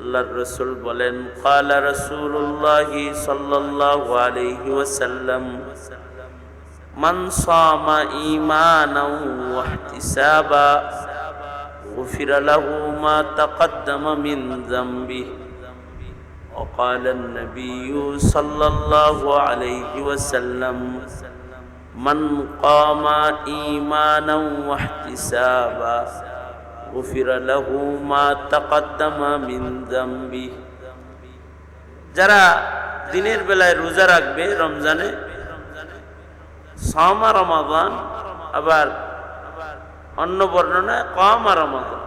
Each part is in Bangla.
আল্লাহর রাসূল বলেন, ক্বালা রাসূলুল্লাহ সাল্লাল্লাহু আলাইহি ওয়াসাল্লাম, মান সামা ঈমানাও ওয়া ইহতিসাবা গুফিরা লাহু মা তাকদ্দামা মিন যামবিহি। وقال النبي صلى الله عليه وسلم من قام إيمانا واحتسابا غفر له ما تقدم من ذنبه। যারা দিনের বেলায় রোজা রাখবে রমজানে, সামা রমাদান, আবার অন্য বর্ণনায় কামা রমাদান,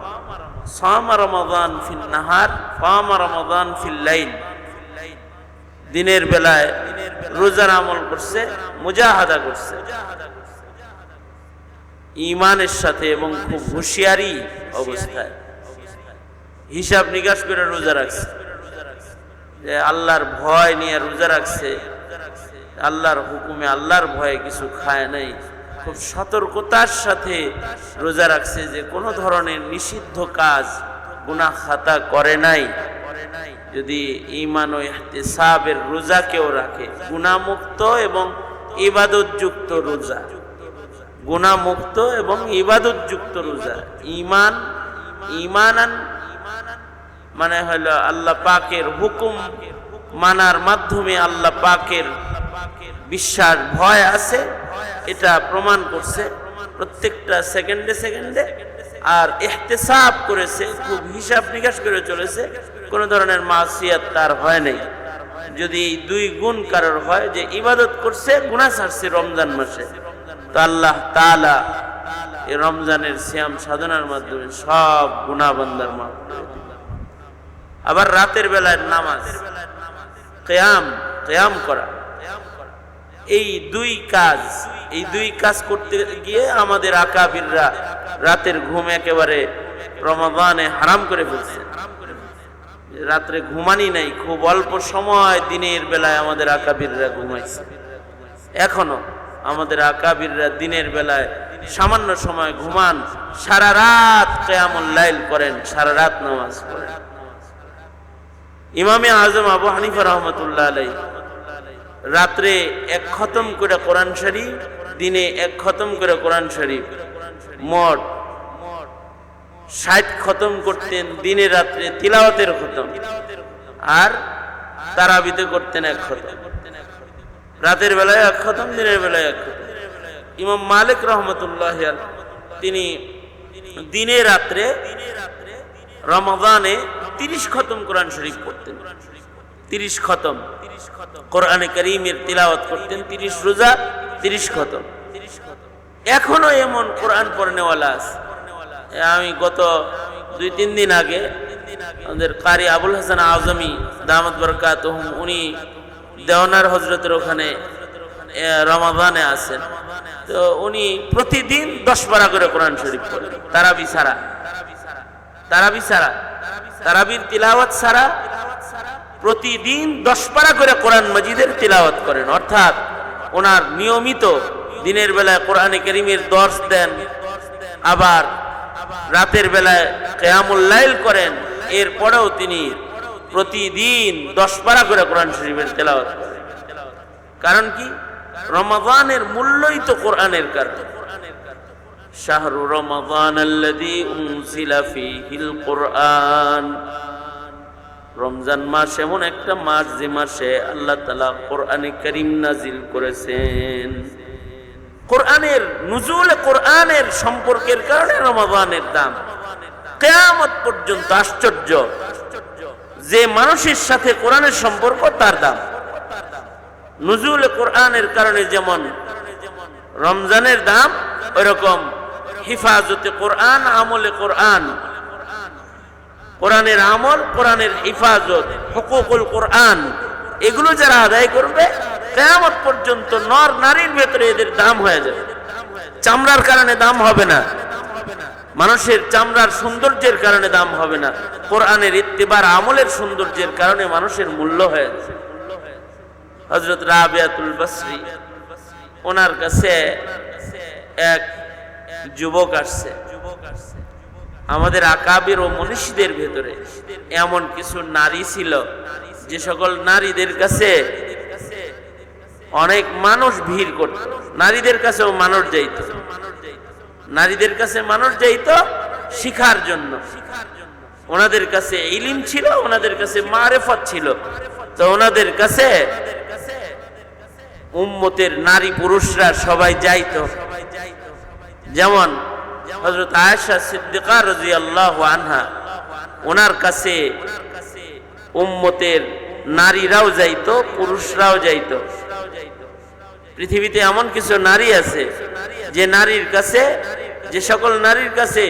সামা রমাদান ফিল নাহার কামা রমাদান ফিল লাইল, দিনের বেলায় রোজার আমল করছে, মুজাহাদা করছে ঈমানের সাথে এবং খুব হুঁশিয়ারি অবস্থায়, হিসাব নিকাশ করে রোজা রাখছে, যে আল্লাহর ভয় নিয়ে রোজা রাখছে, আল্লাহর হুকুমে আল্লাহর ভয়ে কিছু খায় নাই, খুব সতর্কতার সাথে রোজা রাখছে, যে কোনো ধরনের নিষিদ্ধ কাজ গুনাহ খাতা করে নাই। যদি ঈমান ও ইহতিসাবের রোজা কেউ রাখে, গুনাহমুক্ত এবং ইবাদতযুক্ত রোজা, গুনাহমুক্ত এবং ইবাদতযুক্ত রোজা। ঈমানান মানে হলো আল্লাহ পাকের হুকুম মানার মাধ্যমে আল্লাহ পাকের বিশ্বাস ভয় আছে, এটা প্রমাণ করছে প্রত্যেকটা সেকেন্ডে সেকেন্ডে। আর ইহতিসাব করেছে, খুব হিসাব নিকাশ করে চলেছে, কোন ধরনের মাসিয়াত তার হয় নাই। যদি এই দুই গুণ কারোর হয়, যে ইবাদত করছে, গুনাহ ছাড়ছে রমজান মাসে, তো আল্লাহ তাআলা এই রমজানের সিয়াম সাধনার মাধ্যমে সব গুনাহ বান্দার মাফ করে দিবেন। আবার রাতের বেলায় নামাজ, কিয়াম করা, এই দুই কাজ করতে গিয়ে আমাদের আকাবিররা রাতের ঘুম একেবারে রমাদানে হারাম করে ফেলছে। রাত্রে ঘুমানি নাই, খুব অল্প সময় দিনের বেলায় আমাদের আকাবিররা ঘুমাইছে। এখনো আমাদের আকাবিররা দিনের বেলায় সামান্য সময় ঘুমান, সারা রাত কিয়ামুল লাইল করেন, সারা রাত নামাজ পড়েন। ইমামে আজম আবু হানিফা রাহমাতুল্লাহ আলাইহি রাত্রে 1 খতম করে কোরআন শরীফ, দিনে 1 খতম করে কোরআন শরীফ, মোট 60 খতম করতেন দিনে রাত্রে তিলাওয়াতের খতম, আর তারাবিতে করতেন 1 খতম। রাতের বেলায় 1 খতম, দিনের বেলায় 1 খতম। ইমাম মালিক রাহমাতুল্লাহ আলাইহি তিনি দিনে রাত্রে রমাদানে 30 খতম কোরআন শরীফ পড়তেন, 30 খতম কোরআনে কারীমের তিলাওয়াত করতেন, 30 রোজা 30 খতম। এখনো এমন কোরআন পড়নেওয়ালা আছে। আমি গত 2-3 দিন আগে আমাদের কারি আবুল হাসান আজমি দামাত বরকাতুহুম, উনি দেওয়ানার হযরতের ওখানে রমাদানে আছেন, তো উনি প্রতিদিন 10 পারা করে কোরআন শরীফ পড়েন, তারাবি ছাড়া, তারাবির তিলাওয়াত ছাড়া প্রতিদিন 10 পারা করে কোরআন মাজিদের তিলাওয়াত করেন। অর্থাৎ ওনার নিয়মিত দিনের বেলায় কোরআনে কারীমের দর্স দেন, আবার রাতের বেলায় কিয়ামুল লাইল করেন, এরপরেও তিনি প্রতিদিন 10 পারা করে কোরআন শরীফের তেলাওয়াত করেন। কারণ কি? রমাদানের মূল্যই তো কোরআনের কারণে। শাহরু রমাদান আল্লাযী উনজিলা ফীহিল কুরআন, রমজান মাস এমন একটা মাস যে মাসে আল্লাহ তাআলা কোরআনে কারীম নাজিল করেছেন। কোরআনের নুজুল, কোরআনের সম্পর্কের কারণে রমাদানের দাম কিয়ামত পর্যন্ত। আশ্চর্য যে মানুষের সাথে কোরআনের সম্পর্ক, তার দাম। নুজুল কোরআনের কারণে যেমন রমজানের দাম, ওইরকম হিফাজতে কোরআন, আমলে কোরআন, কোরআনের আমল, কোরআনের হিফাজত, হুকুকুল কোরআন, এগুলো যারা আদায় করবে কিয়ামত পর্যন্ত নর নারীর ভেতরে এদের দাম হয়ে যাবে। চামড়ার কারণে দাম হবে না, মানুষের চামড়ার সৌন্দর্যের কারণে দাম হবে না, কোরআনের ইত্তিবার আমলের সৌন্দর্যের কারণে মানুষের মূল্য হয়ে যাবে। হযরত রাবিয়াতুল বসরি, ওনার কাছে এক যুবক আসছে, আমাদের আকাবির ও মনীষীদের ভেতরে এমন কিছু নারী ছিল যে সকল নারীদের কাছে অনেক মানুষ ভিড় করত, নারীদের কাছেও মানুষ যাইত, নারীদের কাছে মানুষ যাইত শিখার জন্য। ওনাদের কাছে ইলম ছিল, ওনাদের কাছে মারেফত ছিল, তো ওনাদের কাছে উম্মতের নারী পুরুষরা সবাই যাইত। যেমন হযরত আয়েশা সিদ্দিকা রাদিয়াল্লাহু আনহা, ওনার কাছে উম্মতের নারীরাও যাইত, পুরুষরাও যাইত। পৃথিবীতে এমন কিছু নারী আছে যে নারীর কাছে, যে সকল নারীর কাছে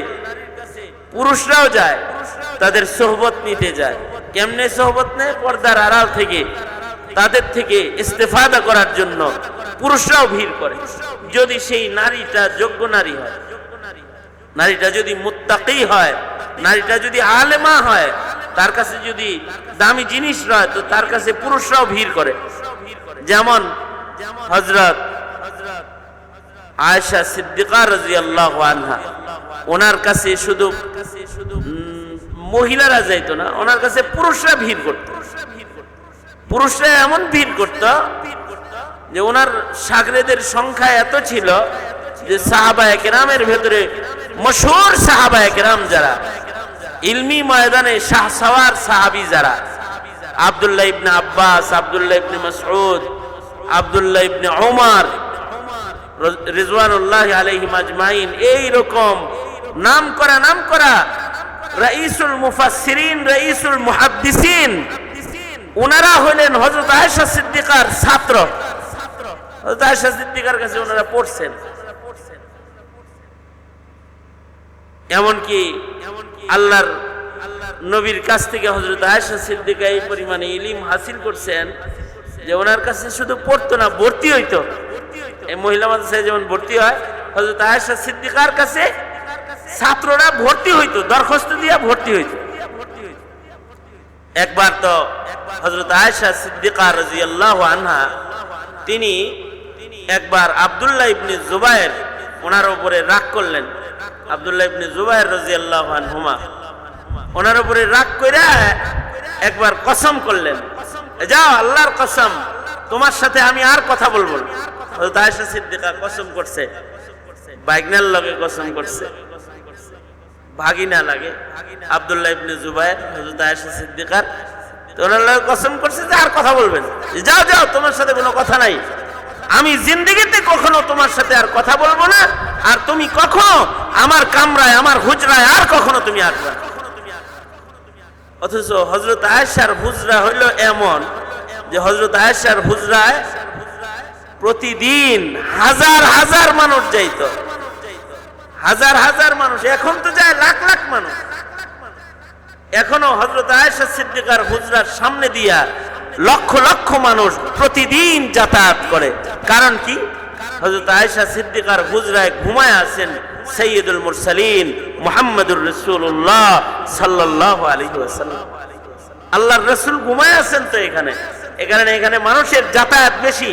পুরুষরাও যায়, তাদের সোহবত নিতে যায়। কেমনে সোহবত নেয়? পর্দার আড়াল থেকে, তাদের থেকে ইস্তেফাদা করার জন্য পুরুষরাও ভিড় করে। যদি সেই নারীটা যোগ্য নারী হয়, নারীটা যদি মুত্তাকি হয়, নারীটা যদি আলেমা হয়, তার কাছে যদি দামি জিনিস রয়, তো তার কাছে পুরুষরাও ভিড় করে। যেমন হযরত আয়েশা সিদ্দিকা রাদিয়াল্লাহু আনহা, ওনার কাছে শুধু মহিলারা যাইতো না, ওনার কাছে পুরুষরা ভিড় করত। পুরুষরা এমন ভিড় করত যে ওনার শাগরেদের সংখ্যা এত ছিল যে সাহাবায়ে কেরামের ভেতরে মশহুর সাহাবায়ে কেরাম যারা, ইলমি ময়দানে শাহসওয়ার সাহাবী যারা, আব্দুল্লাহ ইবনে আব্বাস, আব্দুল্লাহ ইবনে মাসউদ, আব্দুল্লাহ ইবনে ওমর রিজওয়ানুল্লাহি আলাইহিম আজমাইন, এই রকম নাম করা রাইসুল মুফাসসিরিন, রাইসুল মুহাদ্দিসিন, ওনারা হলেন হযরত আয়েশা সিদ্দিকার ছাত্র। হযরত আয়েশা সিদ্দিকার কাছে ওনারা পড়ছেন। এমনকি আল্লাহর নবীর কাছ থেকে হযরত আয়েশা সিদ্দিকা এই পরিমাণে ইলম হাসিল করছেন যে ওনার কাছে শুধু পড়তো না, ভর্তি হইতো। এই মহিলা মাদ্রাসায় যেমন ভর্তি হয়, হযরত আয়েশা সিদ্দিকার কাছে ছাত্ররা ভর্তি হইতো, দরখাস্ত দিয়া ভর্তি হইতো। একবার তো হযরত আয়েশা সিদ্দিকা রাদিয়াল্লাহু আনহা, তিনি একবার আব্দুল্লাহ ইবনে জুবায়ের, ওনার উপরে রাগ করলেন। আব্দুল্লাহ ইবনে জুবায়ের রাদিয়াল্লাহু আনহুমা ওনার উপরে রাগ কইরা একবার কসম করলেন, যাও আল্লাহর কসম, তোমার সাথে আমি আর কথা বলবো না। হযরত আয়েশা সিদ্দিকা কসম করছে, ভাগিনার লগে কসম করছে, ভাগিনা লাগে আব্দুল্লাহ ইবনে জুবায়ের হযরত আয়েশা সিদ্দিকার, তো ওনার লগে কসম করছে যে আর কথা বলবেন, যাও যাও, তোমার সাথে কোনো কথা নাই, আমি জিন্দেগিতে কখনো তোমার সাথে আর কথা বলবো না, আর তুমি কখনো আমার কামরায়, আমার হুজরায় আর কখনো তুমি আসবে। অথচ হযরত আয়েশার হুজরা হইল এমন যে হযরত আয়েশার হুজরায় প্রতিদিন হাজার হাজার মানুষ যাইত, হাজার হাজার মানুষ। এখন তো যায় লাখ লাখ মানুষ। এখনো হযরত আয়েশা সিদ্দিকার হুজরার সামনে দিয়া লক্ষ লক্ষ মানুষ প্রতিদিন যাতায়াত করে। কারণ কি? হযরত আয়েশা সিদ্দিকার হুজরায় ঘুমায় আছেন সাইয়্যিদুল মুরসালিন মুহাম্মদুর রাসূলুল্লাহ সাল্লাল্লাহু আলাইহি ওয়াসাল্লাম। আল্লাহর রাসূল ঘুমায় আছেন, তো এখানে মানুষের যাতায়াত বেশি।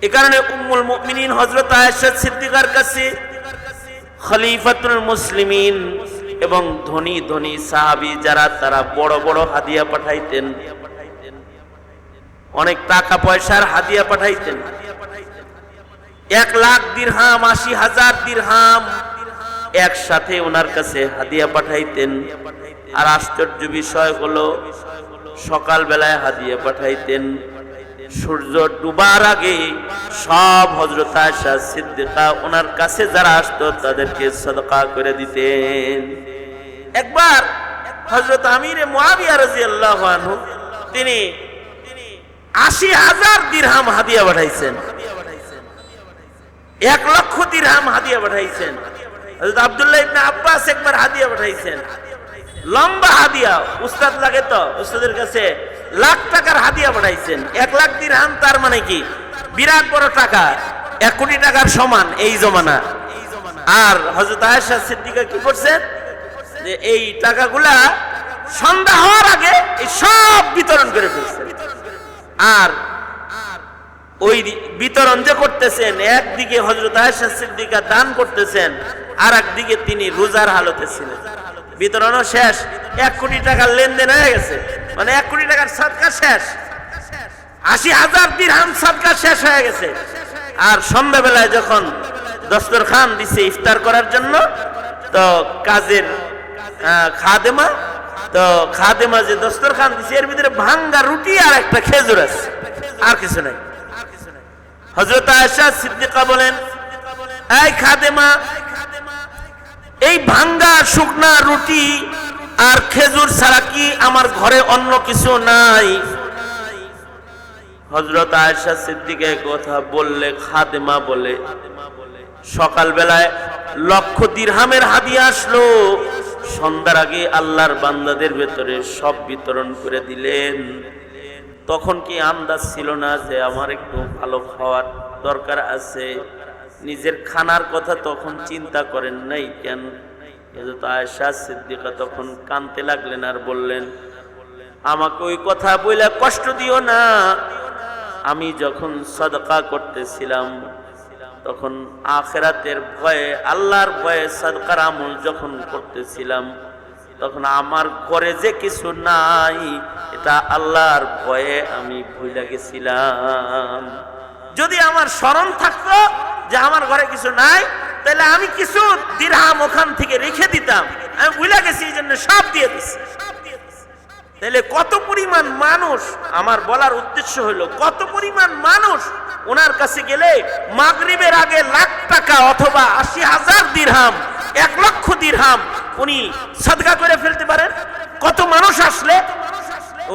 এ কারণে উম্মুল মুমিনিন হযরত আয়েশা সিদ্দিকার কাছে খলিফাতুল মুসলিমিন এবং ধনী ধনী সাহাবী যারা, তারা বড় বড় হাদিয়া পাঠাইতেন, অনেক টাকা পয়সার হাদিয়া পাঠাইতেন। 1 লাখ দিরহাম, 80,000 দিরহাম একসাথে ওনার কাছে হাদিয়া পাঠাইতেন। আর আশ্চর্য বিষয় হলো, সকাল বেলায় হাদিয়া পাঠাইতেন, সূর্য ডুবার আগে সব হযরত আয়েশা সিদ্দিকা ওনার কাছে যারা আসতো তাদেরকে সাদকা করে দিতেন। একবার হযরত আমিরে মুয়াবিয়া রাদিয়াল্লাহু আনহু, তিনি 80,000 দিরহাম হাদিয়া পাঠাইছেন, 1 লক্ষ দিরহাম হাদিয়া পাঠাইছেন। হযরত আব্দুল্লাহ ইবনে আব্বাস একবার হাদিয়া পাঠাইছেন, লম্বা হাদিয়া, উস্তাদ লাগে তো, উস্তাদের কাছে লাখ টাকার হাদিয়া পাঠাইছেন। 1 লাখ দিরহাম তার মানে কি বিরাট বড় টাকা, 1 কোটি টাকার সমান এই জমানা। আর হযরত আয়েশা সিদ্দিকা কি করছেন যে এই টাকাগুলা সন্ধ্যা হওয়ার আগে এই সব বিতরণ করে ফেলছেন। আর ওই বিতরণ যে করতেছেন, একদিকে হযরত আয়েশা সিদ্দিকা দান করতেছেন, আর একদিকে তিনি রোজার হালতে ছিলেন। বিতরণও শেষ, 1 কোটি টাকার লেনদেন হয়ে গেছে, মানে 1 কোটি টাকার সাদকা শেষ, 80,000 দিরহাম সাদকা শেষ হয়ে গেছে। আর সন্ধ্যাবেলায় যখন দস্তরখান দিছে ইফতার করার জন্য, তো কাজের খাদেমা যে দস্তরখান দিছে এর ভিতরে ভাঙ্গা রুটি আর একটা খেজুর আছে, আর কিছু নাই। হযরত আয়েশা সিদ্দিকা বলেন, এই খাদেমা, এই ভাঙ্গা শুকনা রুটি আর খেজুর ছাড়া কি আমার ঘরে অন্য কিছু নাই? হযরত আয়েশা সিদ্দিকা কথা বললে খাদেমা বলে, সকালবেলায় 1,00,000 দিরহামের হাদিয়া আসলো, সন্ধ্যার আগে আল্লাহর বান্দাদের ভেতরে সব বিতরণ করে দিলেন। তখন কি আন্দাজ ছিল না যে আমার একটু ভালো খাওয়ার দরকার আছে? নিজের খানার কথা তখন চিন্তা করেন নাই কেন? হযরত আয়েশা সিদ্দিকা তখন কাঁদতে লাগলেন আর বললেন, আমাকে ওই কথা বইলা কষ্ট দিও না। আমি যখন সাদকা করতেছিলাম তখন আখিরাতের ভয়ে, আল্লাহর ভয়ে সাদকার আমল যখন করতেছিলাম, তখন আমার ঘরে যে কিছু নাই এটা আল্লাহর ভয়ে আমি ভুলে গেছিলাম। যদি আমার স্মরণ থাকতো যে আমার ঘরে কিছু নাই, তাহলে আমি কিছু দিরহাম ওখান থেকে রেখে দিতাম, আমি ভুলে গেছি এই জন্য সব দিয়ে দিছি। তাহলে কত পরিমাণ মানুষ, আমার বলার উদ্দেশ্য হলো কত পরিমাণ মানুষ ওনার কাছে গেলে মাগরিবের আগে লাখ টাকা অথবা 80,000 দিরহাম, 1,00,000 দিরহাম উনি সাদকা করে ফেলতে পারেন। কত মানুষ আসলে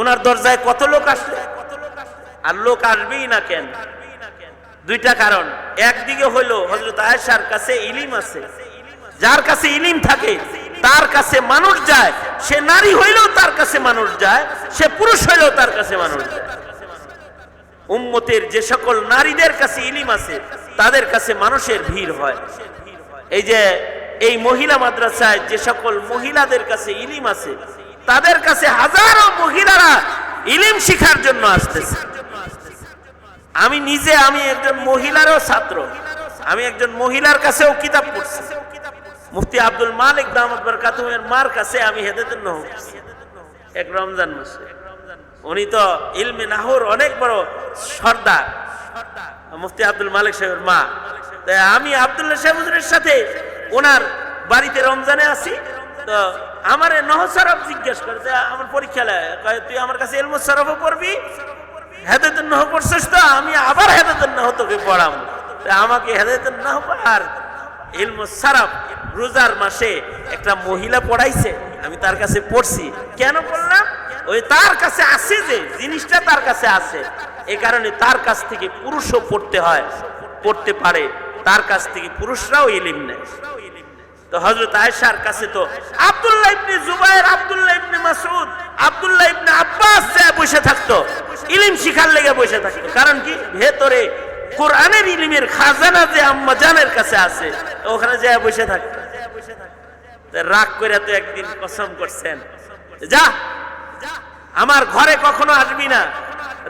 ওনার দরজায়, কত লোক আসলে, আর লোক আসবেই না কেন? দুইটা কারণ। একদিকে হইলো হযরত আয়েশার কাছে ইলম আছে, যার কাছে ইলম থাকে তার কাছে মানুষ যায়, সে নারী হইলেও তার কাছে মানুষ যায়, সে পুরুষ হইলেও তার কাছে মানুষ যায়। উম্মতের যে সকল নারীদের কাছে ইলম আছে তাদের কাছে মানুষের ভিড় হয়। এই যে এই মহিলা মাদ্রাসায় যে সকল মহিলাদের কাছে ইলম আছে তাদের কাছে হাজারো মহিলারা ইলম শিখার জন্য আসতেছে। আমি নিজে, আমি একজন মহিলারও ছাত্র, আমি একজন মহিলার কাছেও কিতাব পড়ছি। মুফতি আব্দুল মালিক দামাত বরকাতুহুর মার কাছে আমি হেদায়েতুন নহু পড়ছি এক রমজান মাসে। উনি তো ইলমে নাহর অনেক বড় সর্দার, মুফতি আব্দুল মালিক সাহেবের মা। তাই আমি আব্দুল্লাহ সাহেব হুজুরের সাথে ওনার বাড়িতে রমজানে আছি, তো আমারে নহর সরফ জিজ্ঞেস করে যে আমার পরীক্ষা লাগে, তুই আমার কাছে ইলমুস সরফও পড়বি, হেদায়েতুন নহু পড়ছিস, তো আমি আবার হেদায়েতুন নহু তোকে পড়াবো। আমাকে হেদায়েতুন নহু আর ইলমুস সরফ রোজার মাসে একটা মহিলা পড়াইছে, আমি তার কাছে পড়ছি। কেন পড়লাম? ওই তার কাছে আছে, যে জিনিসটা তার কাছে আছে, এই কারণে তার কাছ থেকে পুরুষও পড়তে হয়, পড়তে পারে, তার কাছ থেকে পুরুষরাও ইলম নেয়। তো হযরত আয়েশার কাছে তো আব্দুল্লাহ ইবনে জুবায়ের, আব্দুল্লাহ ইবনে মাসউদ, আব্দুল্লাহ ইবনে আব্বাস যায় বসে থাকতো, ইলম শিখার লেগে বসে থাকতো। কারণ কি? ভেতরে কোরআনের ইলমের খাজানা যে আম্মা জানের কাছে আছে, ওখানে যায় বসে থাকতো। রাগ করে তো একদিন কসম করছেন, যা আমার ঘরে কখনো আসবি না।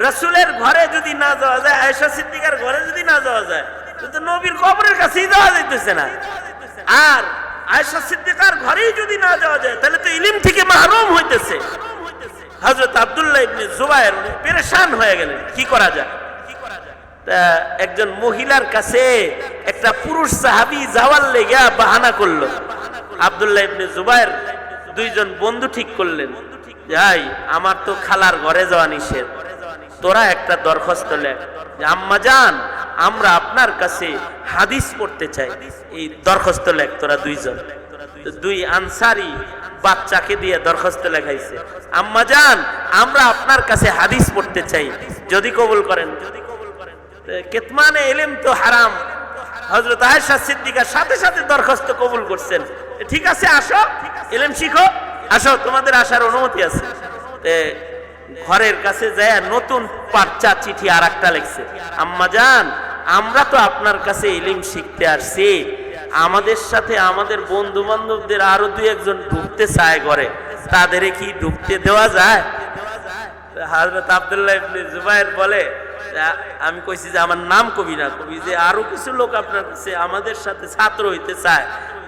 রাসূলের ঘরে যদি না যাওয়া যায়, আয়েশা সিদ্দিকার ঘরে যদি না যাওয়া যায়, তো নবীর কবরের কাছেই যাওয়া যাইতেছে না। আর আয়েশা সিদ্দিকার ঘরেই যদি না যাওয়া যায়, তাহলে তো ইলম থেকে মাহরুম হইতেছে। হযরত আব্দুল্লাহ ইবনে জুবায়ের পেরেশান হয়ে গেলেন, কি করা যায়? তা একজন মহিলার কাছে একটা পুরুষ সাহাবী যাওয়ার লেগে বাহানা করলো। আব্দুল্লাহ ইবনে জুবায়ের দুইজন বন্ধু ঠিক করলেন, যাই আমার তো খালার ঘরে যাওয়া নিষেধ, তোরা একটা দরখাস্ত লেখ যে আম্মা জান, আমরা আপনার কাছে হাদিস পড়তে চাই, এই দরখাস্ত লেখ তোরা দুইজন। দুই আনসারি বাচ্চাকে দিয়ে দরখাস্ত লেখাইছে, আম্মা জান আমরা আপনার কাছে হাদিস পড়তে চাই, যদি কবুল করেন। কেতমানে ইলম তো হারাম। হযরত আয়েশা সিদ্দিকা সাথে সাথে দরখাস্ত কবুল করছেন, ঠিক আছে আসো, ইলম শিখো, আসো, তোমাদের আসার অনুমতি আছে। ঘরের কাছে যায় নতুন পার্চা চিঠি আর একটা লিখছে, আম্মা জান আমরা তো আপনার কাছে ইলম শিখতে আসছি, আমাদের সাথে আমাদের বন্ধু বান্ধবদের আরো দুই একজন ঢুকতে চায় ঘরে, তাদের কি ঢুকতে দেওয়া যায়? হযরত আব্দুল্লাহ ইবনে জুবায়ের বলে, আমি কইছি যে আমার নাম কবি না, কবি যে আরো কিছু লোক আপনার কাছে আমাদের সাথে ছাত্র হইতে চায়,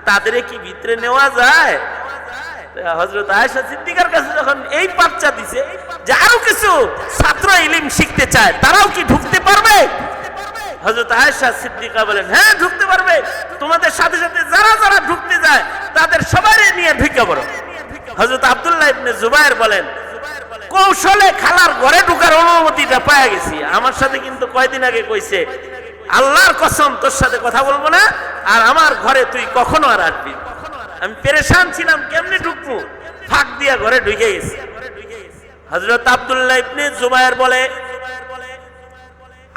তাদের কি ভিতরে নেওয়া যায়? হযরত আয়েশা সিদ্দিকার কাছে যখন এই বাচ্চা দিছে যে আরো কিছু ছাত্র ইলম শিখতে চায়, তারাও কি ঢুকতে পারবে? হযরত আয়েশা সিদ্দিকা বলেন, হ্যাঁ ঢুকতে পারবে, তোমাদের সাথে সাথে যারা যারা ঢুকতে যায় তাদের সবাই নিয়ে ঢুকে পড়ো। হযরত আব্দুল্লাহ ইবনে জুবায়ের বলেন, কৌশলে খালার ঘরে ঢোকার অনুমতিটা পেয়ে গেছি। আমার সাথে কিন্তু কয়দিন আগে কইছে, আল্লাহর কসম তোর সাথে কথা বলবো না, আর আমার ঘরে তুই কখনো আর আসবি। আমি পেরেশান ছিলাম, কেমনে ঢুকবো, ফাঁক দিয়া ঘরে ঢুকে গেছি। হযরত আব্দুল্লাহ ইবনে জুবায়ের বলে,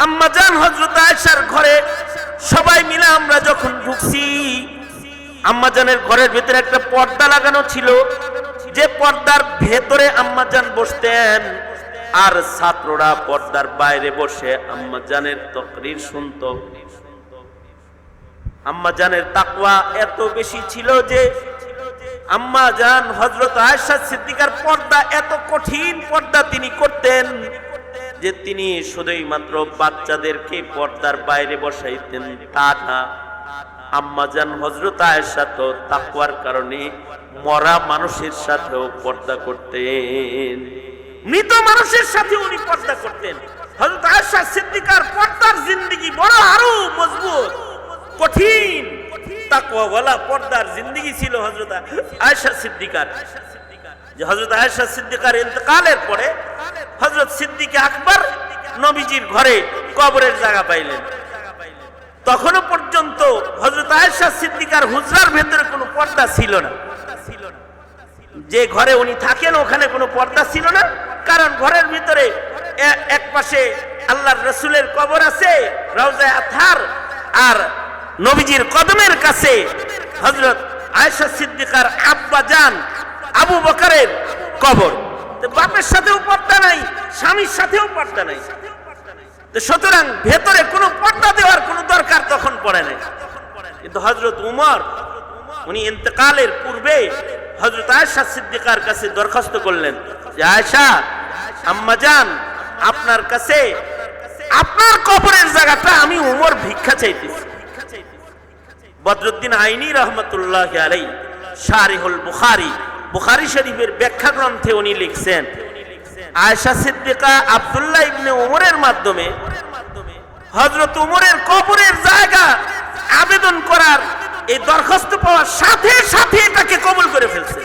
আম্মাজান হযরত আয়েশার ঘরে সবাই মিলে আমরা যখন ঢুকছি, আম্মাজানের ঘরের ভিতরে একটা পর্দা লাগানো ছিল, যে পর্দার ভেতরে আম্মাজান বসতেন, আর ছাত্ররা পর্দার বাইরে বসে আম্মাজানের তাকরীর শুনতো। আম্মাজানের তাকওয়া এত বেশি ছিল যে আম্মাজান হযরত আয়েশা সিদ্দিকার পর্দা এত কঠিন পর্দা তিনি করতেন যে তিনি শুধুই মাত্র বাচ্চাদেরকে পর্দার বাইরে বসাইতেন তা না, আম্মাজান হযরত আয়েশা তো তাকওয়ার কারণে মরা মানুষের সাথেও পর্দা করতেন, মৃত মানুষের সাথে উনি পর্দা করতেন। হযরত আয়েশা সিদ্দিকার পর্দার জিন্দেগি বড় আরো মজবুত, কঠিন তাকওয়াওয়ালা পর্দার জিন্দেগি ছিল হযরত আয়েশা সিদ্দিকার। যে হযরত আয়েশা সিদ্দিকার ইন্তেকালের পরে হযরত সিদ্দিকে আকবর নবীজির ঘরে কবরের জায়গা পাইলেন। তখনও পর্যন্ত হযরত আয়েশা সিদ্দিকার হুজরার ভেতরে কোনো পর্দা ছিল না। যে ঘরে উনি থাকেন ওখানে কোনো পর্দা ছিল না, কারণ ঘরের ভিতরে এক পাশে আল্লাহর রাসূলের কবর আছে রওজায়ে আতহার, আর নবীজির কদমের কাছে হযরত আয়েশা সিদ্দিকার আব্বা জান আবু বকরের কবর। তো বাপের সাথেও পর্দা নাই, স্বামীর সাথেও পর্দা নাই, তো সুতরাং ভেতরে কোনো পর্দা দেওয়ার কোনো দরকার তখন পড়ে নাই। কিন্তু হযরত উমর উনি ইন্তেকালের পূর্বে হযরত আয়েশা সিদ্দিকার কাছে দরখাস্ত করলেন যে আয়েশা আম্মাজান, আপনার কাছে আপনার কবরের জায়গাটা আমি উমর ভিক্ষা চাইতেছি। বদরুদ্দিন আইনি রহমতুল্লাহ আলাইহি শারিহুল বুখারী, বুখারী শরীফের ব্যাখ্যা গ্রন্থে উনি লিখছেন, আয়েশা সিদ্দিকা আব্দুল্লাহ ইবনে উমরের মাধ্যমে হযরত উমরের কবরের জায়গা আবেদন করার এই দরখাস্ত পাওয়ার সাথে সাথে এটাকে কবুল করে ফেলছে।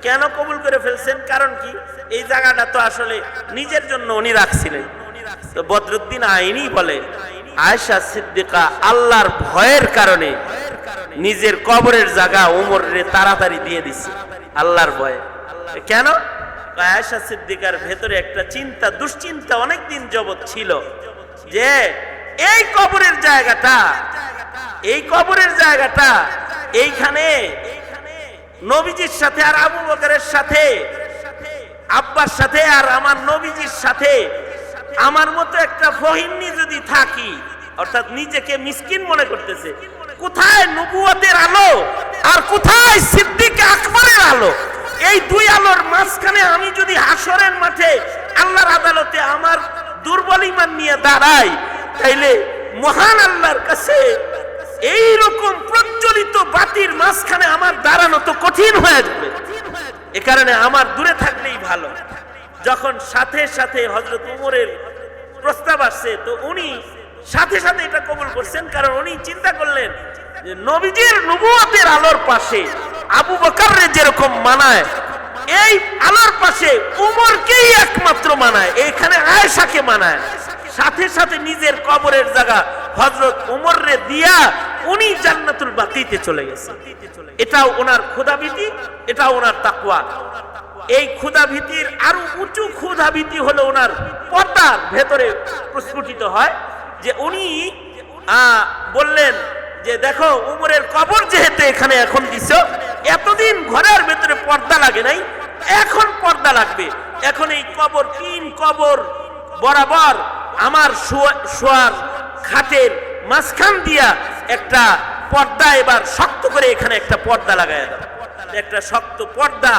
কেন কবুল করে ফেলছেন, কারণ কি, এই জায়গাটা তো আসলে নিজের জন্য উনি রাখছিলেন। তো বদরুদ্দিন আইনি বলে, আয়েশা সিদ্দিকা আল্লাহর ভয়ের কারণে নিজের কবরের জায়গা উমরে তাড়াতাড়ি দিয়ে দিছে, আল্লাহর ভয়ে। কেন? আয়েশা সিদ্দিকার ভেতরে একটা চিন্তা, দুশ্চিন্তা অনেকদিন যাবত ছিল যে এই কবরের জায়গাটা, এই কবরের জায়গাটা এইখানে নবীজির সাথে আর আবু বকরের সাথে, আব্বার সাথে আর আমার নবীজির সাথে আমার মতো একটা ফহিন্নি যদি থাকি, অর্থাৎ নিজেকে মিসকিন মনে করতেছে, কোথায় নবুয়তের আলো আর কোথায় সিদ্দিক আকবরের আলো, এই দুই আলোর মাঝখানে আমি যদি হাসরের মাঠে আল্লাহর আদালতে আমার দুর্বল ঈমান নিয়ে দাঁড়াই, তাইলে মহান আল্লাহর কাছে এই রকম প্রজ্বলিত বাতির মাঝখানে আমার দাঁড়ানো তো কঠিন হয়ে যাবে। এ কারণে আমার দূরে থাকলেই ভালো। যখন সাথে সাথে হযরত উমরের প্রস্তাব আসছে, তো উনি সাথে সাথে এটা কবুল করছেন, কারণ উনি চিন্তা করলেন যে নবীজির নবুয়তের আলোর পাশে আবু বকরের যেরকম মানায়, এই আলোর পাশে উমরকেই একমাত্র মানায়, এইখানে আয়েশাকে মানায়। সাথে সাথে নিজের কবরের জায়গা হযরত উমররে দিয়া উনি জান্নাতুল বাকিতে চলে গেছে। এটাও ওনার ক্ষুধাভীতি, এটাও ওনার তাকওয়া। এই ক্ষুধাভীতির আরো উঁচু ক্ষুধাভীতি হলো ওনার পর্দার ভেতরে প্রস্ফুটিত হয়, যে উনি বললেন যে দেখো উমরের কবর যেহেতু এখানে এখন দিছো, এতদিন ঘরের ভেতরে পর্দা লাগে নাই, এখন পর্দা লাগবে। এখন এই কবর, তিন কবর বরাবর আমার শোয়ার খাটের মাঝখান দিয়া একটা পর্দা, এবার শক্ত করে এখানে একটা পর্দা লাগায় দাও। একটা শক্ত পর্দা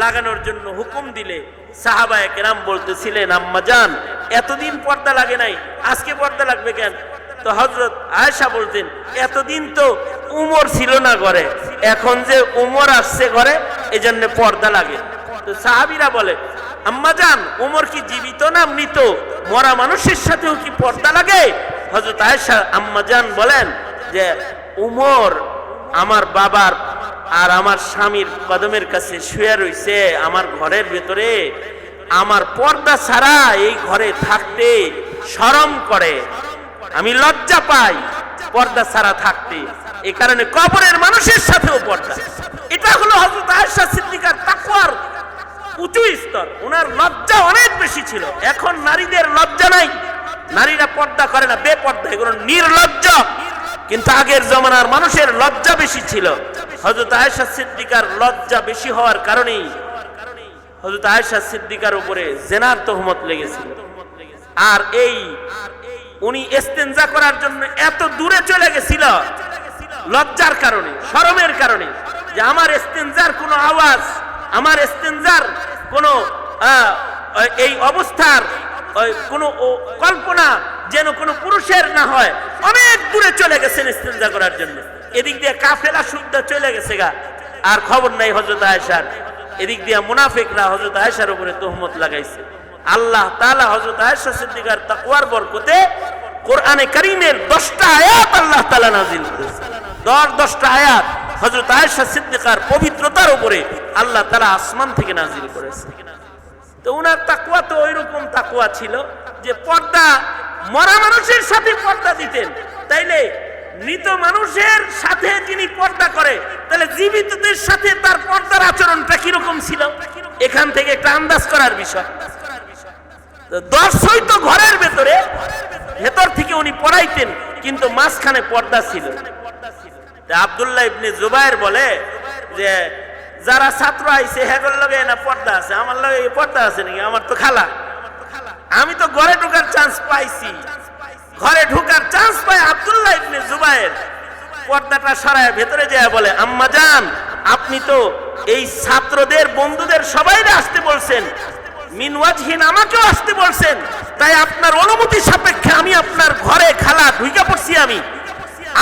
লাগানোর জন্য হুকুম দিলে সাহাবায়ে কেরাম বলতেছিলেন, আম্মা জান এতদিন পর্দা লাগে নাই, আজকে পর্দা লাগবে কেন? তো হযরত আয়েশা বলতেন, এতদিন তো উমর ছিল না ঘরে, এখন যে উমর আসছে ঘরে এজন্য পর্দা লাগে। তো সাহাবীরা বলে, আম্মা জান উমর কি জীবিত না মৃত? মরা মানুষের সাথেও কি পর্দা লাগে? হযরত আয়েশা আম্মা জান বলেন যে উমর আমার বাবার আর আমার স্বামীর কদমের কাছে শুয়ে রইছে আমার ঘরের ভেতরে, আমার পর্দা ছাড়া এই ঘরে থাকতে শরম করে, আমি লজ্জা পাই পর্দা ছাড়া থাকতে, এই কারণে কবরের মানুষের সাথেও পর্দা। এটা হলো হযরত আয়েশা সিদ্দিকার তাকওয়ার উঁচু স্তর। ওনার লজ্জা অনেক বেশি ছিল। এখন নারীদের লজ্জা নাই, নারীরা পর্দা করে না, বেপর্দা, এগুলো নির্লজ্জ। কিন্তু আগের জমানার মানুষের লজ্জা বেশি ছিল। হযরত আয়েশা সিদ্দিকার লজ্জা বেশি হওয়ার কারণেই হযরত আয়েশা সিদ্দিকার উপরে জিনার তহমত লেগেছিল। আর এই উনি ইস্তেনজা করার জন্য এত দূরে চলে গেছিল লজ্জার কারণে, শরমের কারণে, যে আমার ইস্তেনজার কোনো আওয়াজ, আমার ইস্তেনজার কোনো এই অবস্থার কোনো কল্পনা যেন কোনো পুরুষের না হয়। অনেক দূরে চলে গেছেন ইস্তেনজা করার জন্য। এদিক দিয়ে কাফেলা শুদ্ধ চলে গেছে গা, আর খবর নাই হযরত আয়েশার। এদিক দিয়ে মুনাফিকরা হযরত আয়েশার উপরে তহমত লাগাইছে। আল্লাহ তাআলা হযরত আয়েশা সিদ্দিকার তাকওয়ার বরকতে কোরআনে কারীমের 10টা আয়াত আল্লাহ তাআলা নাযিল করেছেন। 10টা আয়াত হযরত আয়েশা সিদ্দিকার পবিত্রতার উপরে আল্লাহ তাআলা আসমান থেকে নাযিল করেছেন। তো উনার তাকওয়া তো ওইরকম তাকওয়া ছিল যে পর্দা মরা মানুষের সাথে পর্দা দিতেন। তাইলে মৃত মানুষের সাথে যিনি পর্দা করে, তাহলে জীবিতদের সাথে তার পর্দার আচরণটা কিরকম ছিল, এখান থেকে একটা আন্দাজ করার বিষয়। 10 তো ঘরের ভেতরে, ভেতর থেকে উনি পড়াইতেন, কিন্তু মাঝখানে পর্দা ছিল। আব্দুল্লাহ ইবনে জুবায়ের বলে যে যারা ছাত্র আইছে হেগর লগে না পর্দা আছে, আমার লগে পর্দা আছে নাকি? আমার তো খালা, আমি তো ঘরে ঢোকার চান্স পাইছি। ঘরে ঢোকার চান্স পায় আব্দুল্লাহ ইবনে জুবায়ের পর্দাটা সরায় ভেতরে যায় বলে, আম্মা জান আপনি তো এই ছাত্রদের বন্ধুদের সবাইরে আসতে বলছেন, মিন ওয়াজহিন আমাকেও আসতে বলছেন, তাই আপনার অনুমতি সাপেক্ষে আমি আপনার ঘরে খালা ঢুকে পড়ছি, আমি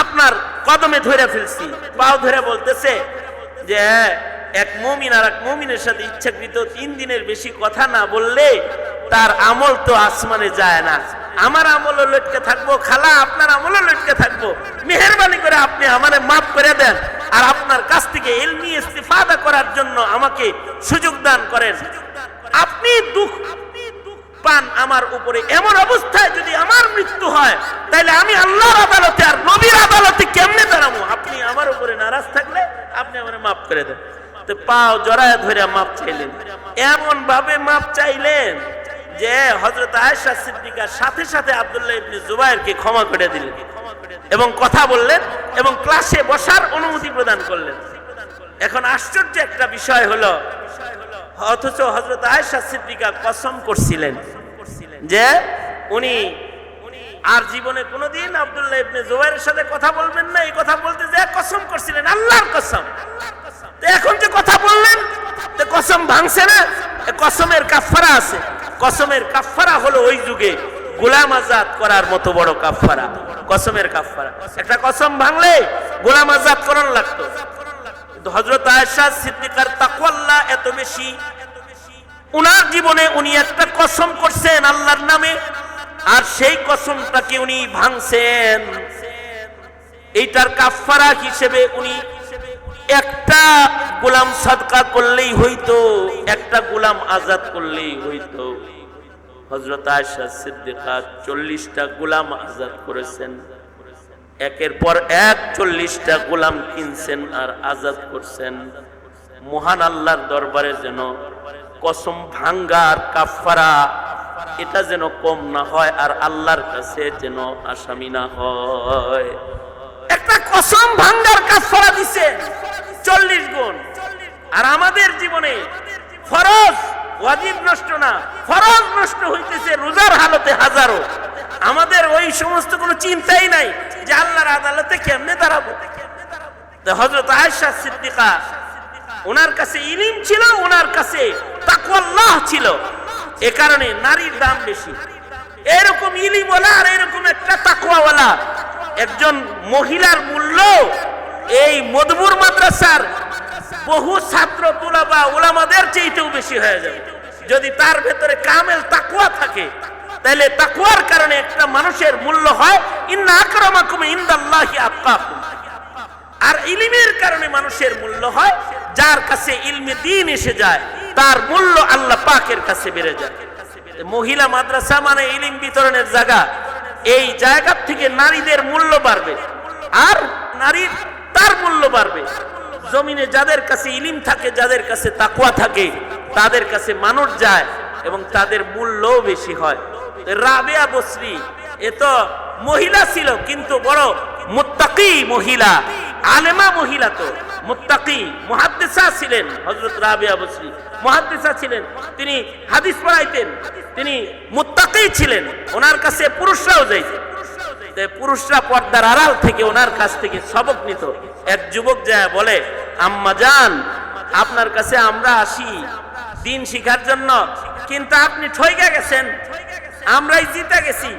আপনার কদমে ধরে ফেলছি, পাও ধরে বলতেছে যে এক মুমিন আর এক মুমিনের সাথে ইচ্ছাকৃত 3 দিনের বেশি কথা না বললে তার আমল তো আসমানে যায় না। আমার আমলও লটকে থাকবো, খালা আপনার আমলও লটকে থাকবো, মেহেরবানি করে আপনি আমারে মাফ করে দেন, আর আপনার কাছ থেকে ইলমি ইস্তিফাদা করার জন্য আমাকে সুযোগ দান করেন। আপনি দুঃখ পান আমার উপরে, এমন অবস্থায় যদি আমার মৃত্যু হয় তাহলে আমি আল্লাহর আদালতে আর নবীর আদালতে কেমনে দাঁড়াবো? আপনি আমার উপরে নারাজ থাকলে আপনি আমারে মাফ করে দেন। তো পাও জড়ায় ধরে মাফ চাইলেন, এমন ভাবে মাফ চাইলেন যে হযরত আয়েশা সিদ্দিকার সাথে সাথে আব্দুল্লাহ ইবনে জুবায়েরকে ক্ষমা করে দিলেন এবং কথা বললেন এবং ক্লাসে বসার অনুমতি প্রদান করলেন। এখন আশ্চর্য একটা বিষয় হলো, অথচ হযরত আয়েশা সিদ্দিকা কসম করছিলেন যে উনি আর জীবনে কোনোদিন আব্দুল্লাহ ইবনে জুবায়েরের সাথে কথা বলবেন না। এই কথা বলতে যে কসম করছিলেন, আল্লাহর কসম। তো এখন যে কথা বললেন, তো কসম ভাঙছে না? কসমের কাফারা আছে। কসমের কাফারা হলো ওই যুগে গোলাম আজাদ করার মতো বড় কাফারা, কসমের কাফারা। একটা কসম ভাঙলে গোলাম আজাদ করার লাগতো। কিন্তু হযরত আয়েশা সিদ্দিকার তাকওয়াল্লাহ এত বেশি, উনার জীবনে উনি একটা কসম করছেন আল্লাহর নামে, আর সেই কসমটাকে উনি ভাঙছেন। এইটার কাফারা হিসেবে উনি একটা গোলাম সাদকা করলেই হইতো, একটা গোলাম আজাদ করলেই হইতো। হযরত আয়েশা সিদ্দিকা 40টা গোলাম আজাদ করেছেন, একের পর এক 40টা গোলাম কিনছেন আর আজাদ করছেন। মহান আল্লাহর দরবারে যেন কসম ভাঙ্গার কাফারা এটা যেন কম না হয়, আর আল্লাহর কাছে যেন আসামি না হয়। একটা কসম ভাঙ্গার কাফারা দিছে 40 গুণ। আর আমাদের জীবনে ফরজ ওয়াজিব নষ্ট না, ফরজ নষ্ট হইতেছে রোজার হালতে হাজারো। আমাদের ওই সমস্ত কোনো চিন্তাই নাই যে আল্লাহর আদালতে কেমনে দাঁড়াবো। তো হযরত আয়েশা সিদ্দিকা, ওনার কাছে ইলম ছিল, ওনার কাছে তাকওয়াল্লাহ ছিল, এ কারণে নারীর দাম বেশি। এরকম ইলমওয়ালা আর এরকম একটা তাকওয়াওয়ালা একজন মহিলার মূল্য এই মদবুর মাদ্রাসার বহু ছাত্র তুলাবা উলামাদের চেয়েও বেশি হয়ে যাবে যদি তার ভেতরে কামেল তাকওয়া থাকে। তাহলে তাকওয়ার কারণে একটা মানুষের মূল্য হয় ইন্না আকরামাকুম ইনদাল্লাহি আতকাকুম। আর ইলমের কারণে মানুষের মূল্য হয় যার কাছে ইলমে দ্বীন এসে যায়, তার মূল্য আল্লাহ পাকের কাছে বেড়ে যায়। মহিলা মাদ্রাসা মানে ইলম বিতরণের জায়গা, এই জায়গা থেকে নারীদের মূল্য বাড়বে আর নারীর তার মূল্য বাড়বে। জমিনে যাদের কাছে ইলম থাকে, যাদের কাছে তাকওয়া থাকে, তাদের কাছে মানুষ যায় এবং তাদের মূল্যও বেশি হয়। রাবেয়া বসরি এ তো মহিলা ছিল কিন্তু বড় মুত্তাকি মহিলা, আলেমা মহিলা, তো মুত্তাকি মুহাদ্দিসা ছিলেন। হযরত রাবেয়া বসরি মুহাদ্দিসা ছিলেন, তিনি হাদিস পড়াইতেন, তিনি মুত্তাকি ছিলেন। ওনার কাছে পুরুষরাও যাইতেন, পুরুষরা পর্দার আড়াল থেকে ওনার কাছ থেকে সবক নিত। এক যুবক যায় বলে, আম্মা জান, আপনার কাছে আমরা আসি দিন শিখার জন্য, কিন্তু আপনি ঠইকা গেছেন, আমরাই জিতে গেছি।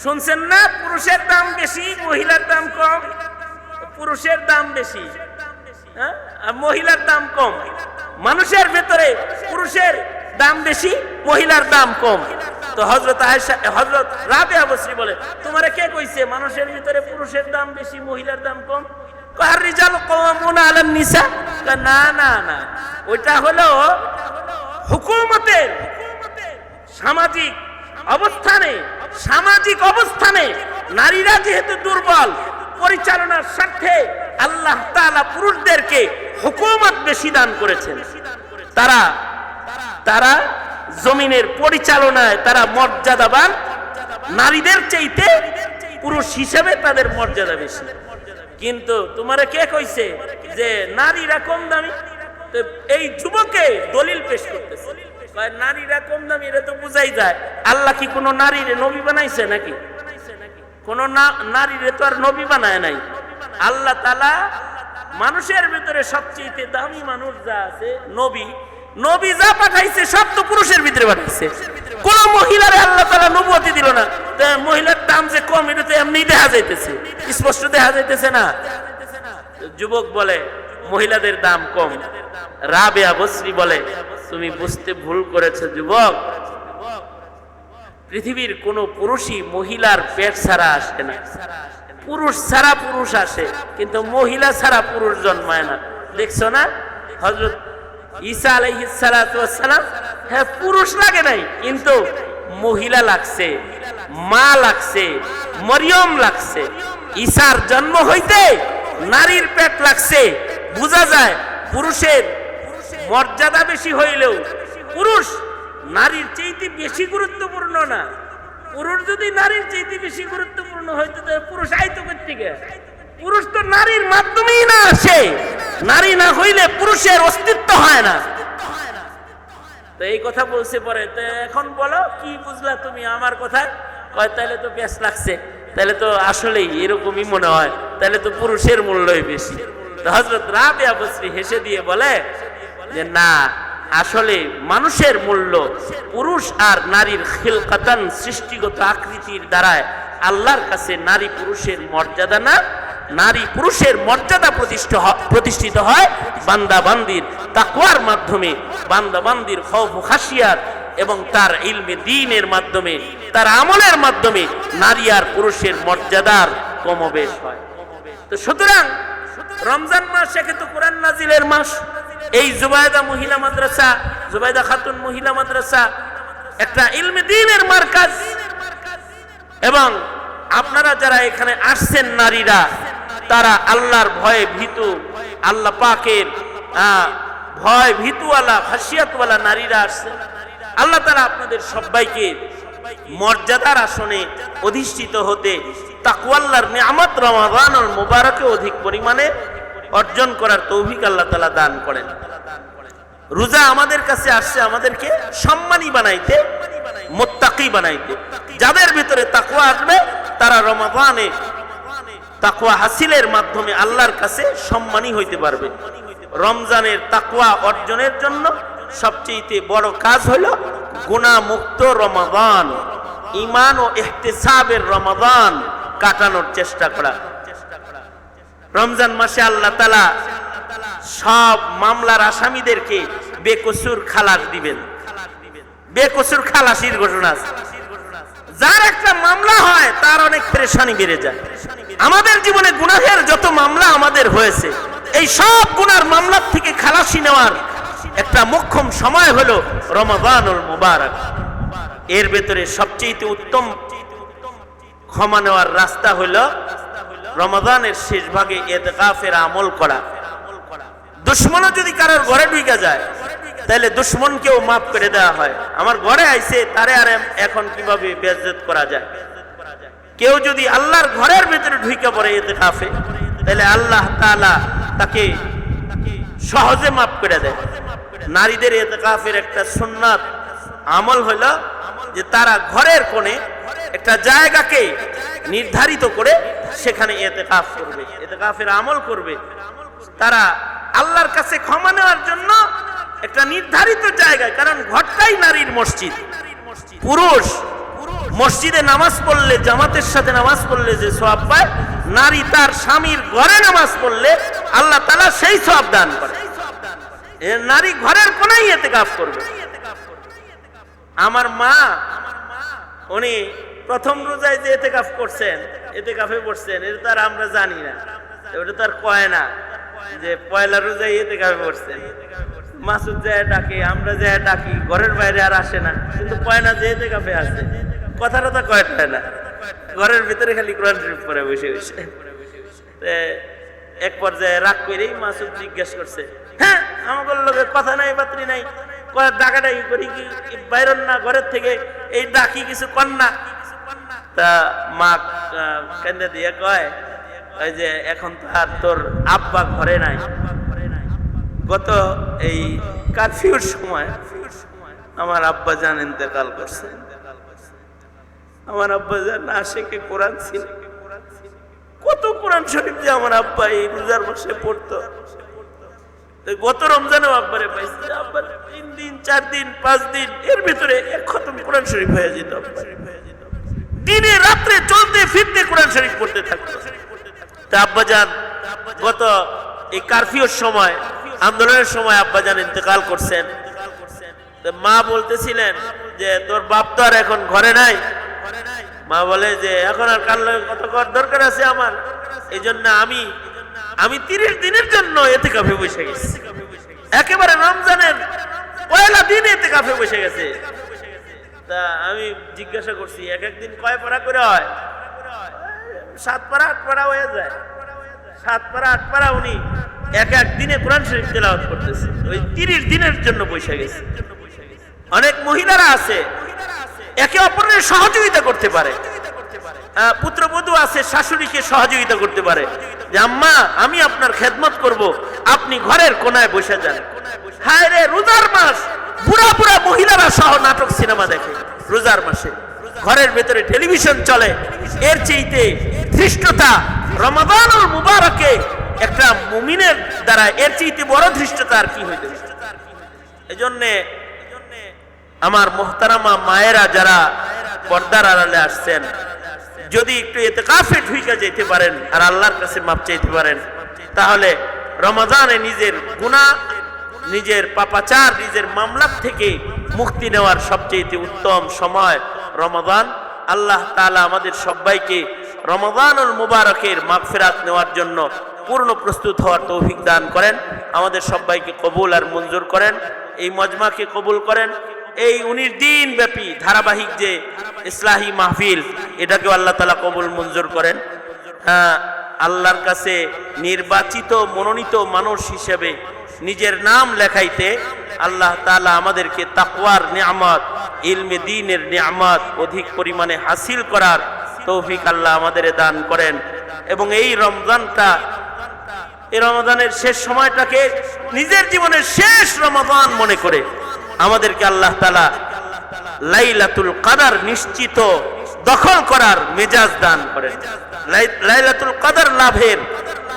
শুনছেন না, পুরুষের দাম বেশি মহিলার দাম কম, পুরুষের দাম বেশি মহিলার দাম কম। মানুষের ভেতরে পুরুষের দাম বেশি, মহিলার দাম কম। তো হযরত আয়েশা, হযরত রাবেয়া বসরি বলে, তোমারে কে কইছে মানুষের ভিতরে পুরুষের দাম বেশি মহিলার দাম কম? আর রিজাল কাওয়ামুনা আলান নিসা। না না না, ওইটা হলো হুকুমতের সামাজিক অবস্থানে, সামাজিক অবস্থানে নারীরা যেহেতু দুর্বল, পরিচালনার স্বার্থে আল্লাহ তাআলা পুরুষদেরকে হুকুমত বেশি দান করেছেন। তারা তারা জমিনের পরিচালনায় তারা মর্যাদাবান, নারীদের চাইতে পুরুষ হিসেবে তাদের মর্যাদা বেশি। কিন্তু তোমারে কে কইছে যে নারীরা কম দামি? তো এই যুবকে দলিল পেশ করতেছে, নারীরা কম দামি, এটা তো বুঝাই যায়। আল্লাহ কি কোনো নারীরে নবী বানাইছে নাকি? কোন নারীরে তো আর নবী বানায় নাই। আল্লাহ তাআলা মানুষের ভিতরে সবচেয়ে দামি মানুষ যা আছে, নবী, নবী যা পাঠাইছে সব তো পুরুষের ভিতরে পাঠাইছে। কোন মহিলারে আল্লাহ তাআলা নবুয়তি দিল না। মহিলার দাম যে কম, এটা তো এমনি দেখা যাইতেছে, স্পষ্ট দেখা যাইতেছে না। যুবক বলে মহিলাদের দাম কম। রাবেয়া বসরি বলে, তুমি বুঝতে ভুল করেছো যুবক, পৃথিবীর কোন পুরুষই মহিলার পেট ছাড়া আসে না। পুরুষ ছাড়া পুরুষ আসে, কিন্তু মহিলা ছাড়া পুরুষ জন্মায় না। দেখছো না, হযরত ঈসা আলাইহিস সালাতু ওয়াস সালাম, হ্যাঁ পুরুষ লাগে নাই, কিন্তু মহিলা লাগছে, মা লাগছে, মরিয়ম লাগছে। ঈসার জন্ম হইতে নারীর পেট লাগছে। বোঝা যায় পুরুষের মর্যাদা বেশি হইলেও পুরুষ নারীর চাইতে বেশি গুরুত্বপূর্ণ না। পুরুষ যদি নারীর চাইতে বেশি গুরুত্বপূর্ণ হইতো, তাহলে পুরুষ আইতো কোত্থেকে? পুরুষ তো নারীর মাধ্যমেই না আসে, নারী না হইলে পুরুষের অস্তিত্ব হয় না। তো এই কথা বলছে পরে, তো এখন বলো কি বুঝলা তুমি আমার কথায়? কয় তাহলে তো বেশ লাগছে, তাহলে তো আসলেই এরকমই মনে হয়, তাহলে তো পুরুষের মূল্যই বেশি। তো হযরত রাবেয়া বসরি হেসে দিয়ে বলে যে না, আসলে মানুষের মূল্য পুরুষ আর নারীর খিলকাতান, সৃষ্টিগত আকৃতির দ্বারায় আল্লাহর কাছে নারী পুরুষের মর্যাদা না, নারী পুরুষের মর্যাদা প্রতিষ্ঠিত হয় বান্দা বান্দির তাকওয়ার মাধ্যমে, বান্দা বান্দির খৌফ ও খাশিয়াত এবং তার ইলমে দ্বীনের মাধ্যমে, তার আমলের মাধ্যমে নারী আর পুরুষের মর্যাদার কমবেশ হয়। তো সুতরাং রমজান মাস কিন্তু কোরআন নাজিলের মাস। এই জুবাইদা মহিলা মাদ্রাসা, জুবাইদা খাতুন মহিলা মাদ্রাসা একটা ইলমে দ্বীনের মারকাজ, এবং আপনারা যারা এখানে আসছেন নারীরা, তারা আল্লাহর ভয়ে ভীতু, আল্লাহ পাকের ভয় ভীতুওয়ালা, খাশিয়াতওয়ালা নারীরা আসছেন। আল্লাহ তাআলা আপনাদের সবাইকে মর্যাদার আসনে অধিষ্ঠিত হতে, তাকওয়াল্লাহর নিয়ামত রমাদানুল মুবারকে অধিক পরিমাণে অর্জন করার তৌফিক আল্লাহ তাআলা দান করেন। রোজা আমাদের কাছে আসছে আমাদেরকে সম্মানী বানাইতে, মুত্তাকি বানাইতে। যাদের ভিতরে তাকওয়া আসবে তারা রমাদানে তাকওয়া হাসিলের মাধ্যমে আল্লাহর কাছে সম্মানী হইতে পারবে। রমজানের তাকওয়া অর্জনের জন্য সবচেয়ে বড় কাজ হলো গুনাহ মুক্ত রমাদান, ঈমান ও ইহতিসাবের রমাদান কাটানোর চেষ্টা করা। রমজান মাসে আল্লাহ তাআলা সব মামলার আসামিদেরকে বেকসুর খালাস দিবেন। বেকসুর খালাসির ঘোষণা আছে। যার একটা মামলা হয় তার অনেক পেরেশানি বেড়ে যায়। আমাদের জীবনে গুনাহের যত মামলা আমাদের হয়েছে, এই সব গুনার মামলার থেকে খালাসি নেওয়ার একটা মোক্ষম সময় হলো রমাদানুল মুবারক। এর ভেতরে সবচেয়ে উত্তম ক্ষমা নেওয়ার রাস্তা হলো রমাদানের শেষ ভাগে ইতিকাফের আমল করা। দুশ্মনও যদি কারোর ঘরে ঢুকে যায় তাহলে দুশ্মনকেও মাফ করে দেওয়া হয়। আমার ঘরে আইছে, তারে আর এখন কিভাবে বেইজ্জত করা যায়। কেউ যদি আল্লাহর ঘরের ভিতরে ঢুকে পড়ে ইতিকাফে, তাহলে আল্লাহ তাআলা তাকে সহজে মাফ করে দেয়। নারীদের ইতিকাফের একটা সুন্নাত আমল হলো যে তারা ঘরের কোণে একটা জায়গাকে নির্ধারিত করে সেখানে ইতিকাফ করবে, ইতিকাফের আমল করবে। তারা আল্লাহর কাছে ক্ষমা নেওয়ার জন্য একটা নির্ধারিত জায়গায়, কারণ ঘরটাই নারীর মসজিদ। পুরুষ মসজিদে নামাজ পড়লে, জামাতের সাথে নামাজ পড়লে যে সওয়াব পায়, নারী তার স্বামীর ঘরে নামাজ পড়লে আল্লাহ তাআলা সেই সওয়াব দান করে। নারী ঘরের কোণেই ইতিকাফ করবে। আমার মা উনি প্রথম রোজায় যে ইতিকাফ করছেন, ইতিকাফে পড়ছেন, এটা তো আর আমরা জানি না, ওটা তো আর কয় না যে পয়লা রোজায় ইতিকাফে পড়ছেন। মাসুদ যায় ডাকে, আমরা যায় ডাকি, ঘরের বাইরে আর আসে না, কিন্তু পয়লা যে ইতিকাফে আছে কথাটা তো কয় না, ঘরের ভিতরে খালি কোরআন শরীফ পড়ে বসে বসে। এক পর্যায়ে রাগ করেই মাসুদ জিজ্ঞেস করছে, হ্যাঁ আমাদের লোকের কথা নাই বাতরি নাই, ডাকাডাকি করি কি বাইরন না ঘরের থেকে, এই ডাকি কিছু কর না। তা মা কেন্দ্রে দিয়ে কয়, ওই যে এখন তো আর তোর আব্বা ঘরে নাই, গত এই কারফিউর সময় আমার আব্বা জান ইন্তেকাল করছে। আমার আব্বা জান আশিকে কোরআন ছিল, কত কোরআন শরীফ যে আমার আব্বা এই রোজার মাসে পড়তো। গত রমজানেও আব্বারে পাইছে, আব্বার 3 দিন 4 দিন 5 দিন এর ভিতরে এক খতম কোরআন শরীফ হয়ে যেত। দিনে রাত্রে চলতে ফিরতে কোরআন শরীফ পড়তে থাকতো। তা আব্বাজান গত এই কারফিউর সময়, আন্দোলনের সময় আব্বাজান ইন্তেকাল করছেন। মা বলতেছিলেন যে তোর বাপ তো আর এখন ঘরে নাই। মা বলে যে এখন আর কার কত কর দরকার আছে আমার, এই জন্য আমি 30 দিনের জন্য ইতিকাফে বসে গেছি। একেবারে রমজানের পয়লা দিন ইতিকাফে বসে গেছে। তা আমি জিজ্ঞাসা করছি, এক একদিন কয় পারা করে হয়? 7 পারা 8 পারা হয়ে যায়। 7 পারা 8 পারা উনি এক এক দিনে কোরআন শরীফ তেলাওয়াত করতেছে, ওই 30 দিনের জন্য বসে গেছে। অনেক মহিলারা আছে একে অপরের সহযোগিতা করতে পারে, পুত্রবধূ আছে শাশুড়িকে সহযোগিতা করতে পারে যে আম্মা আমি আপনার খেদমত করব, আপনি ঘরের কোনায় বসে যান। হায় রে, রোজার মাস, বুড়া বুড়া মহিলারা সহ নাটক সিনেমা দেখে রোজার মাসে, ঘরের ভেতরে টেলিভিশন চলে। এর চেয়েতে ধৃষ্টতা রমাদানুল মুবারকে একটা মুমিনের দ্বারা এর চেয়েতে বড় ধৃষ্টতা আর কি হইতে পারে? এজন্য আমার মুহতারামা মায়েরা যারা পর্দার আড়ালে আসছেন, যদি একটু ইতিকাফে ঢুকে যেতে পারেন আর আল্লাহর কাছে মাপ চাইতে পারেন, তাহলে রমাদানে নিজের গুনাহ, নিজের পাপাচার, নিজের মামলার থেকে মুক্তি নেওয়ার সবচেয়ে উত্তম সময় রমাদান। আল্লাহ তাআলা আমাদের সবাইকে রমাদানুল মুবারকের মাগফিরাত নেওয়ার জন্য পূর্ণ প্রস্তুত হওয়ার তৌফিক দান করেন। আমাদের সবাইকে কবুল আর মঞ্জুর করেন, এই মজমাকে কবুল করেন। এই 19 দিন ব্যাপী ধারাবাহিক যে ইসলাহি মাহফিল, এটাকে আল্লাহ তাআলা কবুল মঞ্জুর করেন। আল্লাহর কাছে নির্বাচিত মনোনীত মানুষ হিসেবে নিজের নাম লেখাইতে আল্লাহ তাআলা আমাদেরকে তাকওয়ার নিয়ামত, ইলমে দ্বীনের নিয়ামত অধিক পরিমাণে হাসিল করার তৌফিক আল্লাহ আমাদের দান করেন। এবং এই রমাদানের শেষ সময়টাকে নিজের জীবনের শেষ রমাদান মনে করে আমাদেরকে আল্লাহ তাআলা লাইলাতুল কদর নিশ্চিত দখল করার মেজাজ দান করেন। লাইলাতুল কদর লাভের,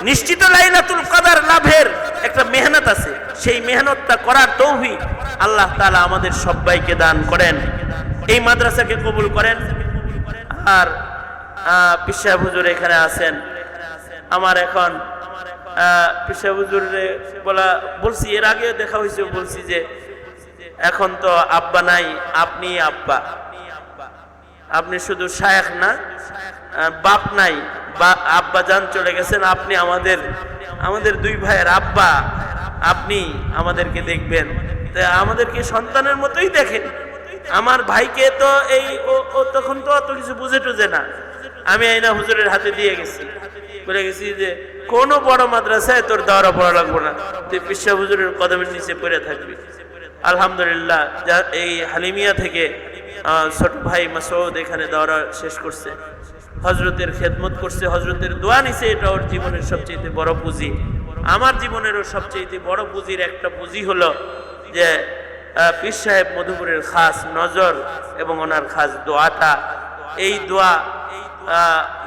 নিশ্চিত লাইলাতুল কদর লাভের একটা মেহনত আছে, সেই মেহনতটা করার তৌফিক আল্লাহ তাআলা আমাদের সবাইকে দান করেন। এই মাদ্রাসাকে কবুল করেন। আর পিসা হুজুর এখানে আছেন, আমার এখন পেশা হুজুরে বলছি, এর আগে দেখা হয়েছে, বলছি যে এখন তো আব্বা নাই, আপনি আব্বা, আপনি শুধু শায়েখ না, বাপ নাই, বা আব্বা জান চলে গেছেন, আপনি আমাদের দুই ভাইয়ের আব্বা, আপনি আমাদেরকে দেখবেন, আমাদেরকে সন্তানের মতোই দেখেন। আমার ভাইকে তো ও তখন তো অত কিছু বুঝে টুঝে না, আমি আইনা হুজুরের হাতে দিয়ে গেছি, বলে গেছি যে কোনো বড় মাদ্রাসায় তোর দাওরা পড়া লাগবো না, তুই পিসা হুজুরের কদমের নিচে পড়ে থাকবি। আলহামদুলিল্লাহ, এই হালিমিয়া থেকে ছোট ভাই মাসউদ এখানে দাওরা শেষ করছে, হজরতের খেদমত করছে, হজরতের দোয়া নিছে, এটা ওর জীবনের সবচেয়ে বড় পুঁজি। আমার জীবনেরও সবচেয়ে বড় পুঁজির একটা পুঁজি হলো যে পীর সাহেব মধুপুরের খাস নজর এবং ওনার খাস দোয়াটা, এই দোয়া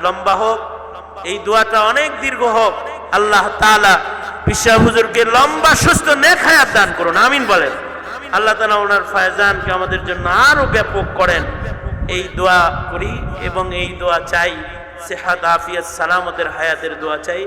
লম্বা হোক, এই দোয়াটা অনেক দীর্ঘ হোক। আল্লাহ তাআলা পীর সাহেব হুজুরকে লম্বা সুস্থ নেক হায়াত দান করুন, আমিন বলেন। আল্লাহ তাআলা ওনার ফয়জানকে আমাদের জন্য আরো ব্যাপক করেন, এই দোয়া করি এবং এই দোয়া চাই, সেহাত আফিয়াত সালামতের হায়াতের দোয়া চাই।